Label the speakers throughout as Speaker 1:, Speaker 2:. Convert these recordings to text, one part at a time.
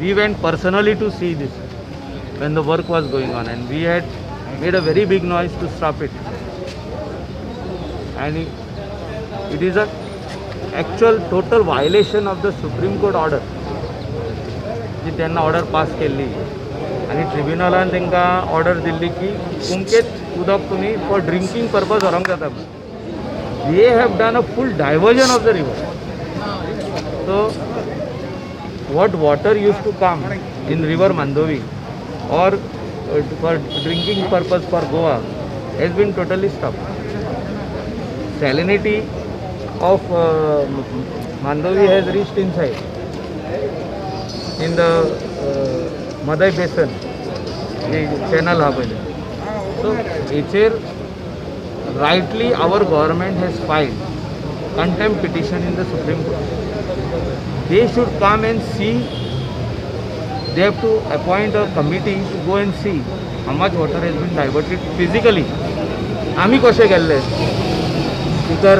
Speaker 1: we went personally to see this when the work was going on, and we had made a very big noise to stop it. And it is a actual total violation of the Supreme Court order. जी त्यांना order pass केली आणि ट्रिब्युनलान तांकां order Delhi की कुमकेत उदक तुमी for drinking purpose व्हरोंक जाता. They have done a full diversion of the river. So what water used to come in river Mandovi or for drinking purpose for Goa has been totally stopped. Salinity of Mandovi has reached inside in the Madai basin, the channel ha pale. So here rightly our government has filed contempt petition in the Supreme Court. They should come and see. They have to appoint a committee to go and see how much water has been diverted physically. आम्ही कशे गेल्ले speaker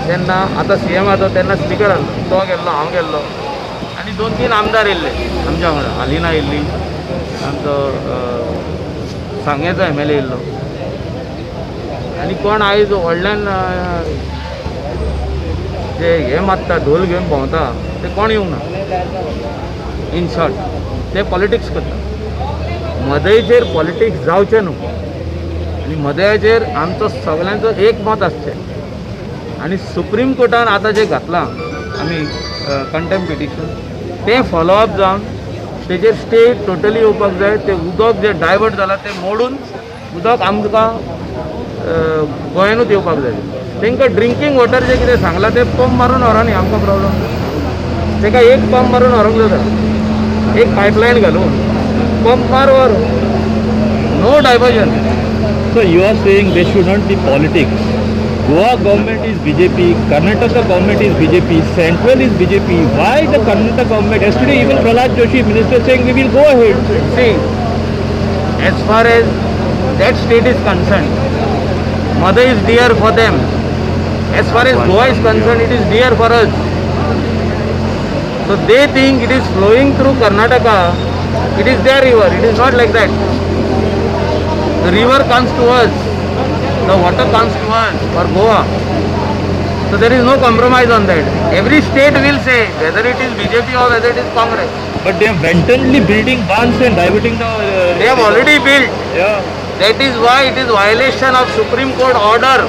Speaker 1: तेन्ना आतां CM आता तेन्ना speaker आसलो, तो गेल्लो, हांव गेल्लो आनी 2-3 आमदार येयल्ले आमच्या वांगडा. हालिना येयल्ली, आमचो सांगेचो MLA येयल्लो आनी कोण आयज व्हडल्यान जे हे मारता ढोल घेवन भोंवता ते कोण येवंक ना. इन शॉर्ट ते पॉलिटिक्स करता. मदयचेर पॉलिटिक्स जावचें न्हू आनी मदयाचेर आमचो सगळ्यांचो एक मत आसचें. आनी सुप्रीम कोर्टान आतां जें घातलां आमी कंटेम्प्ट पिटिशन तें फॉलोअप जावन तेजेर स्टे टोटली येवपाक जाय. तें उदक जें डायवर्ट जालां तें मोडून उदक आमकां गोंयांतूच येवपाक जाय. तांकां ड्रिंकींग वॉटर जें कितें सांगलां तें पंप मारून व्हरो न्ही, आमकां प्रॉब्लम. ताका एक पंप मारून व्हरोंक जाता, एक पायपलायन घालून पंप मार व्हर, no diversion.
Speaker 2: So you are saying there should not be politics. Goa government is BJP, Karnataka government is BJP, Central is BJP. Why the Karnataka government? Yesterday even Prahlad Joshi, minister, saying we will go ahead.
Speaker 1: See, as far as that state is concerned, mother is dear for them. As far as Goa is concerned, it is dear for us. So they think it is flowing through Karnataka. It is their river. It is not like that. The river comes to us. The water comes to us for Goa. So there is no compromise on that. Every state will say whether it is BJP or whether it is Congress.
Speaker 2: But they are wantonly building bands and diverting the...
Speaker 1: They have already built.
Speaker 2: Yeah.
Speaker 1: That is why it is violation of Supreme Court order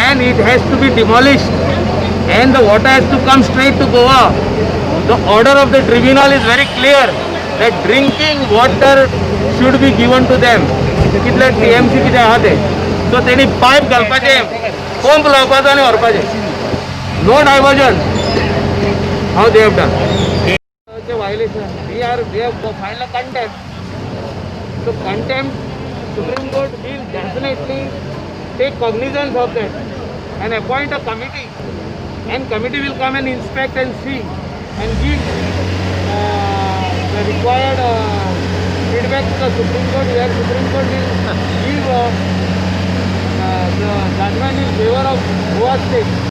Speaker 1: and it has to be demolished and the water has to come straight to Goa. The order of the tribunal is very clear that drinking water should be given to them. कितले TMC कितें आहा ते. So तेणी pipe घालपाचें, pump लावपाचो आनी व्हरपाचें. No diversion. How they have done. Violation. We have filed a contempt. So contempt, Supreme Court will definitely take cognizance of that and appoint a committee, and committee will come and inspect and see and give the required feedback to the Supreme Court, where Supreme Court will give the judgment in favor of Goa State.